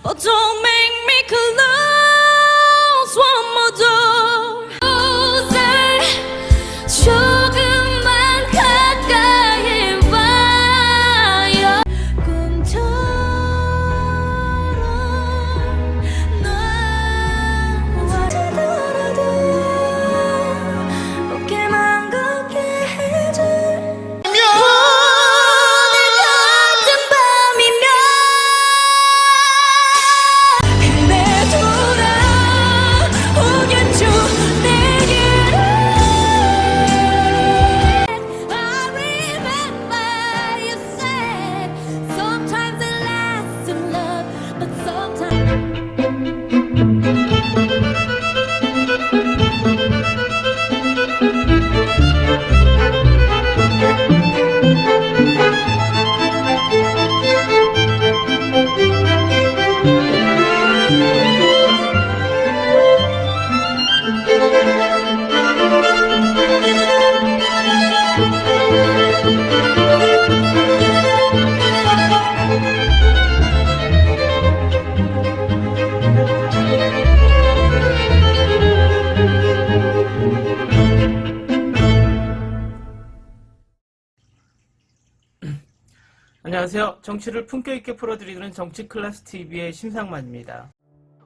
But don't make me close one more door. Closer, 조금만 가까이 와요. 꿈처럼 너와 지더라도 어깨만 걷게 해줄 오늘 같은 밤이면 내 돌아오겠죠 내게로. I remember you said sometimes it lasts in love, but sometimes 안녕하세요. 정치를 품격 있게 풀어드리는 정치클래스TV의 심상만입니다.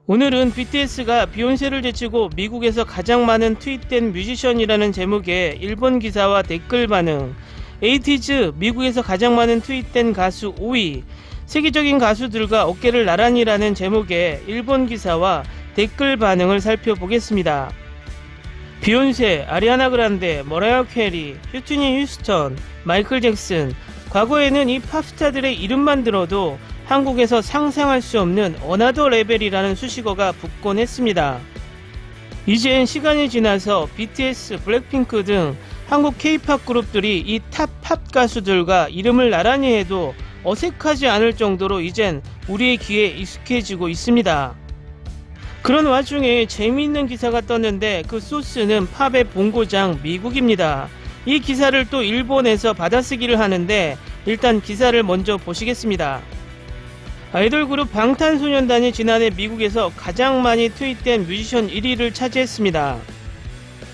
오늘은 BTS가 비욘세를 제치고 미국에서 가장 많은 트윗된 뮤지션이라는 제목의 일본 기사와 댓글 반응, 에이티즈 미국에서 가장 많은 트윗된 가수 5위, 세계적인 가수들과 어깨를 나란히라는 제목의 일본 기사와 댓글 반응을 살펴보겠습니다. 비욘세, 아리아나 그란데, 머라이어 캐리, 휘트니 휴스턴, 마이클 잭슨, 과거에는 이 팝스타들의 이름만 들어도 한국에서 상상할 수 없는 어나더 레벨이라는 수식어가 붙곤 했습니다. 이젠 시간이 지나서 BTS, 블랙핑크 등 한국 K-팝 그룹들이 이 탑 팝 가수들과 이름을 나란히 해도 어색하지 않을 정도로 이젠 우리의 귀에 익숙해지고 있습니다. 그런 와중에 재미있는 기사가 떴는데 그 소스는 팝의 본고장 미국입니다. 이 기사를 또 일본에서 받아쓰기를 하는데 일단 기사를 먼저 보시겠습니다. 아이돌 그룹 방탄소년단이 지난해 미국에서 가장 많이 트윗된 뮤지션 1위를 차지했습니다.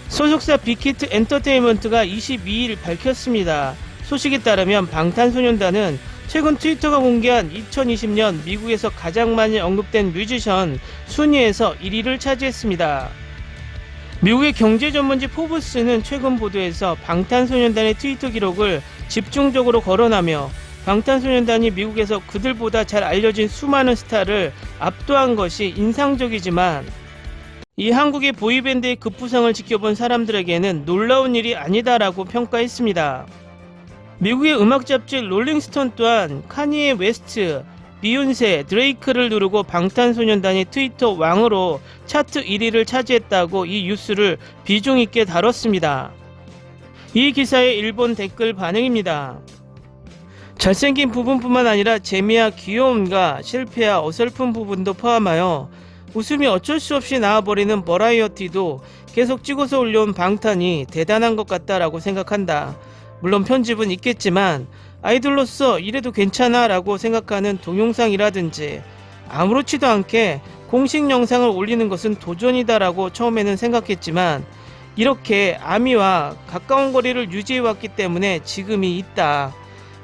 소속사 빅히트 엔터테인먼트가 22일 밝혔습니다. 소식에 따르면 방탄소년단은 최근 트위터가 공개한 2020년 미국에서 가장 많이 언급된 뮤지션 순위에서 1위를 차지했습니다. 미국의 경제 전문지 포브스는 최근 보도에서 방탄소년단의 트위터 기록을 집중적으로 거론하며 방탄소년단이 미국에서 그들보다 잘 알려진 수많은 스타를 압도한 것이 인상적이지만 이 한국의 보이밴드의 급부상을 지켜본 사람들에게는 놀라운 일이 아니다라고 평가했습니다. 미국의 음악 잡지 롤링스톤 또한 카니에 웨스트, 비욘세, 드레이크를 누르고 방탄소년단이 트위터 왕으로 차트 1위를 차지했다고 이 뉴스를 비중 있게 다뤘습니다. 이 기사의 일본 댓글 반응입니다. 잘생긴 부분뿐만 아니라 재미와 귀여움과 실패와 어설픈 부분도 포함하여 웃음이 어쩔 수 없이 나와버리는 버라이어티도 계속 찍어서 올려온 방탄이 대단한 것 같다라고 생각한다. 물론 편집은 있겠지만 아이돌로서 이래도 괜찮아 라고 생각하는 동영상이라든지 아무렇지도 않게 공식 영상을 올리는 것은 도전이다 라고 처음에는 생각했지만 이렇게 아미와 가까운 거리를 유지해왔기 때문에 지금이 있다.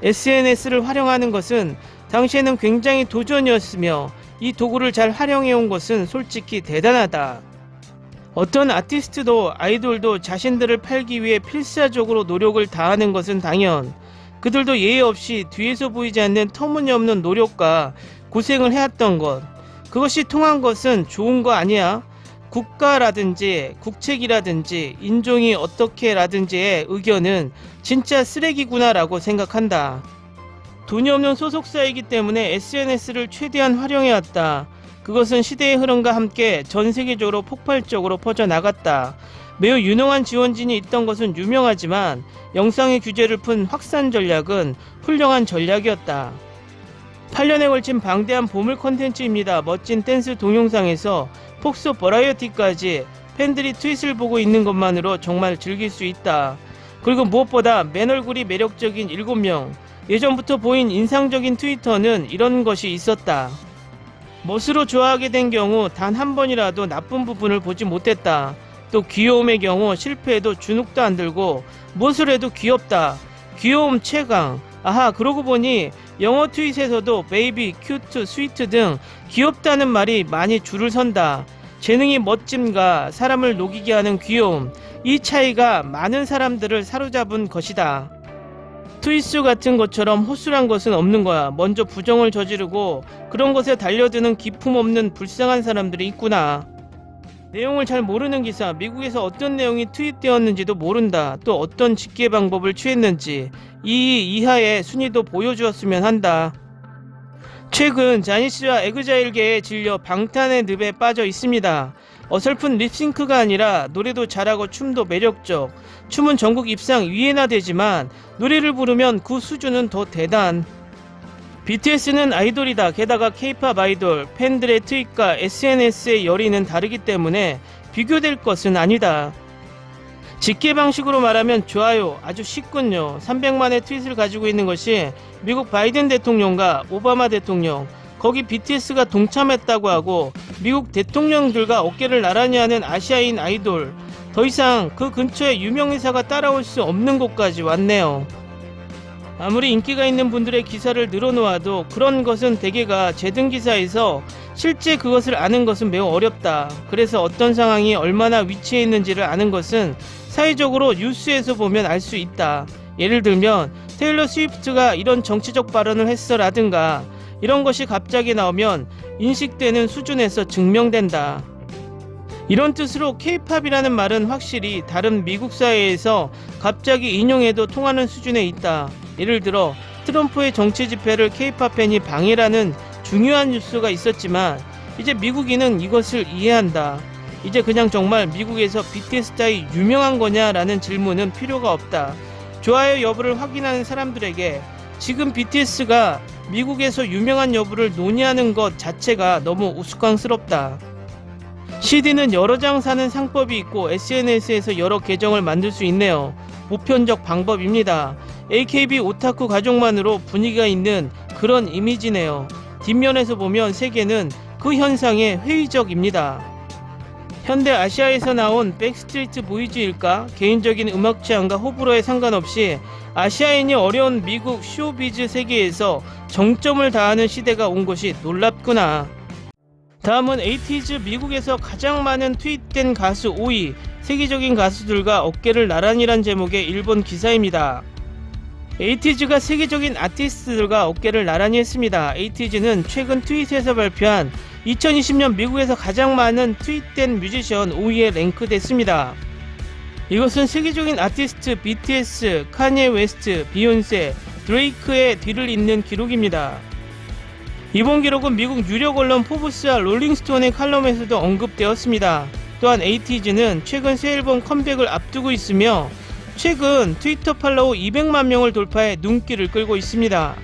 SNS를 활용하는 것은 당시에는 굉장히 도전이었으며 이 도구를 잘 활용해온 것은 솔직히 대단하다. 어떤 아티스트도 아이돌도 자신들을 팔기 위해 필사적으로 노력을 다하는 것은 당연, 그들도 예의 없이 뒤에서 보이지 않는 터무니없는 노력과 고생을 해왔던 것, 그것이 통한 것은 좋은 거 아니야? 국가라든지 국책이라든지 인종이 어떻게 라든지의 의견은 진짜 쓰레기구나 라고 생각한다. 돈이 없는 소속사이기 때문에 SNS를 최대한 활용해왔다. 그것은 시대의 흐름과 함께 전 세계적으로 폭발적으로 퍼져나갔다. 매우 유능한 지원진이 있던 것은 유명하지만 영상의 규제를 푼 확산 전략은 훌륭한 전략이었다. 8년에 걸친 방대한 보물 콘텐츠입니다. 멋진 댄스 동영상에서 폭소 버라이어티까지 팬들이 트윗을 보고 있는 것만으로 정말 즐길 수 있다. 그리고 무엇보다 맨 얼굴이 매력적인 7명, 예전부터 보인 인상적인 트위터는 이런 것이 있었다. 멋으로 좋아하게 된 경우 단 한 번이라도 나쁜 부분을 보지 못했다. 또 귀여움의 경우 실패해도 주눅도 안 들고 무엇을 해도 귀엽다. 귀여움 최강. 아하, 그러고 보니 영어 트윗에서도 베이비, 큐트, 스위트 등 귀엽다는 말이 많이 줄을 선다. 재능이 멋짐과 사람을 녹이게 하는 귀여움, 이 차이가 많은 사람들을 사로잡은 것이다. 트윗수 같은 것처럼 호술한 것은 없는 거야. 먼저 부정을 저지르고 그런 것에 달려드는 기품 없는 불쌍한 사람들이 있구나. 내용을 잘 모르는 기사, 미국에서 어떤 내용이 트윗되었는지도 모른다. 또 어떤 집계 방법을 취했는지 이 이하의 순위도 보여주었으면 한다. 최근 자니스와 에그자일계에 질려 방탄의 늪에 빠져 있습니다. 어설픈 립싱크가 아니라 노래도 잘하고 춤도 매력적. 춤은 전국 입상 2회나 되지만 노래를 부르면 그 수준은 더 대단. BTS는 아이돌이다. 게다가 K-POP 아이돌, 팬들의 트윗과 SNS의 열의는 다르기 때문에 비교될 것은 아니다. 집계 방식으로 말하면 좋아요, 아주 쉽군요. 300만의 트윗을 가지고 있는 것이 미국 바이든 대통령과 오바마 대통령, 거기 BTS가 동참했다고 하고 미국 대통령들과 어깨를 나란히 하는 아시아인 아이돌, 더 이상 그 근처에 유명인사가 따라올 수 없는 곳까지 왔네요. 아무리 인기가 있는 분들의 기사를 늘어놓아도 그런 것은 대개가 재등 기사에서 실제 그것을 아는 것은 매우 어렵다. 그래서 어떤 상황이 얼마나 위치해 있는지를 아는 것은 사회적으로 뉴스에서 보면 알 수 있다. 예를 들면 테일러 스위프트가 이런 정치적 발언을 했어라든가 이런 것이 갑자기 나오면 인식되는 수준에서 증명된다. 이런 뜻으로 K-팝이라는 말은 확실히 다른 미국 사회에서 갑자기 인용해도 통하는 수준에 있다. 예를 들어 트럼프의 정치 집회를 K-팝 팬이 방해라는 중요한 뉴스가 있었지만 이제 미국인은 이것을 이해한다. 이제 그냥 정말 미국에서 BTS 따위 유명한 거냐라는 질문은 필요가 없다. 좋아요 여부를 확인하는 사람들에게 지금 BTS가 미국에서 유명한 여부를 논의하는 것 자체가 너무 우스꽝스럽다. CD는 여러 장 사는 상법이 있고 SNS에서 여러 계정을 만들 수 있네요. 보편적 방법입니다. AKB 오타쿠 가족만으로 분위기가 있는 그런 이미지네요. 뒷면에서 보면 세계는 그 현상에 회의적입니다. 현대 아시아에서 나온 백스트리트 보이즈일까? 개인적인 음악 취향과 호불호에 상관없이 아시아인이 어려운 미국 쇼비즈 세계에서 정점을 다하는 시대가 온 것이 놀랍구나. 다음은 에이티즈 미국에서 가장 많은 트윗된 가수 5위, 세계적인 가수들과 어깨를 나란히란 제목의 일본 기사입니다. 에이티즈가 세계적인 아티스트들과 어깨를 나란히 했습니다. 에이티즈는 최근 트윗에서 발표한 2020년 미국에서 가장 많은 트윗된 뮤지션 5위에 랭크됐습니다. 이것은 세계적인 아티스트 BTS, 카니에 웨스트, 비욘세, 드레이크의 뒤를 잇는 기록입니다. 이번 기록은 미국 유력 언론 포브스와 롤링스톤의 칼럼에서도 언급되었습니다. 또한 에이티즈는 최근 새 앨범 컴백을 앞두고 있으며 최근 트위터 팔로우 200만 명을 돌파해 눈길을 끌고 있습니다.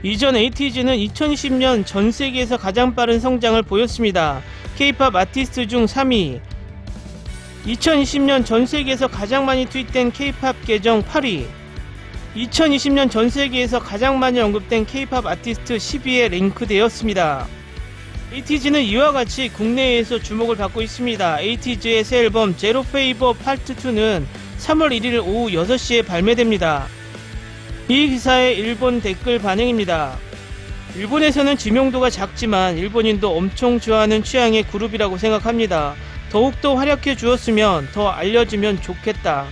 이전 에이티즈는 2020년 전 세계에서 가장 빠른 성장을 보였습니다. K-POP 아티스트 중 3위, 2020년 전 세계에서 가장 많이 트윗된 K-POP 계정 8위, 2020년 전 세계에서 가장 많이 언급된 K-POP 아티스트 10위에 랭크되었습니다. 에이티즈는 이와 같이 국내에서 주목을 받고 있습니다. 에이티즈의 새 앨범 제로 페이버 파트 2는 3월 1일 오후 6시에 발매됩니다. 이 기사의 일본 댓글 반응입니다. 일본에서는 지명도가 작지만 일본인도 엄청 좋아하는 취향의 그룹이라고 생각합니다. 더욱더 활약해 주었으면 더 알려지면 좋겠다.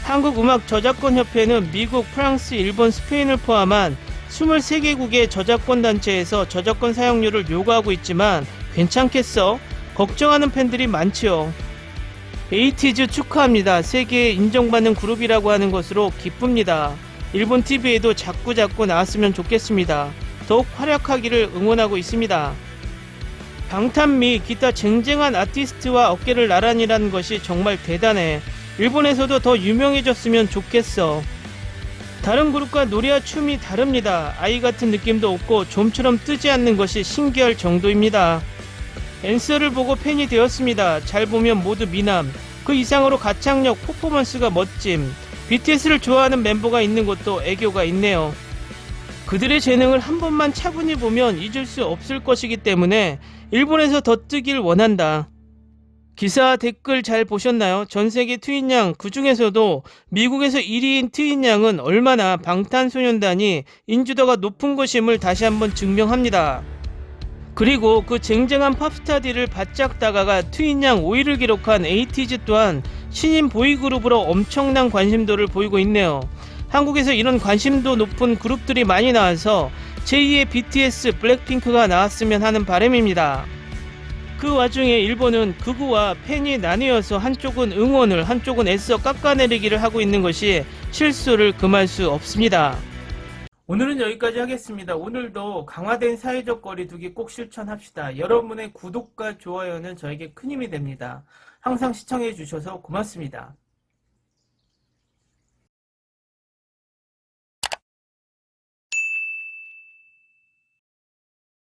한국음악저작권협회는 미국, 프랑스, 일본, 스페인을 포함한 23개국의 저작권 단체에서 저작권 사용료를 요구하고 있지만 괜찮겠어? 걱정하는 팬들이 많지요. 에이티즈 축하합니다. 세계에 인정받는 그룹이라고 하는 것으로 기쁩니다. 일본 TV에도 자꾸 나왔으면 좋겠습니다. 더욱 활약하기를 응원하고 있습니다. 방탄 및 기타 쟁쟁한 아티스트와 어깨를 나란히라는 것이 정말 대단해. 일본에서도 더 유명해졌으면 좋겠어. 다른 그룹과 노래와 춤이 다릅니다. 아이 같은 느낌도 없고 좀처럼 뜨지 않는 것이 신기할 정도입니다. 앤서를 보고 팬이 되었습니다. 잘 보면 모두 미남, 그 이상으로 가창력, 퍼포먼스가 멋짐. BTS를 좋아하는 멤버가 있는 것도 애교가 있네요. 그들의 재능을 한 번만 차분히 보면 잊을 수 없을 것이기 때문에 일본에서 더 뜨길 원한다. 기사 댓글 잘 보셨나요? 전세계 트윈양, 그 중에서도 미국에서 1위인 트윈양은 얼마나 방탄소년단이 인지도가 높은 것임을 다시 한번 증명합니다. 그리고 그 쟁쟁한 팝스타들을 바짝 다가가 트윈양 5위를 기록한 에이티즈 또한 신인 보이그룹으로 엄청난 관심도를 보이고 있네요. 한국에서 이런 관심도 높은 그룹들이 많이 나와서 제2의 BTS, 블랙핑크가 나왔으면 하는 바람입니다. 그 와중에 일본은 극우와 팬이 나뉘어서 한쪽은 응원을, 한쪽은 애써 깎아내리기를 하고 있는 것이 실수를 금할 수 없습니다. 오늘은 여기까지 하겠습니다. 오늘도 강화된 사회적 거리두기 꼭 실천합시다. 여러분의 구독과 좋아요는 저에게 큰 힘이 됩니다. 항상 시청해 주셔서 고맙습니다.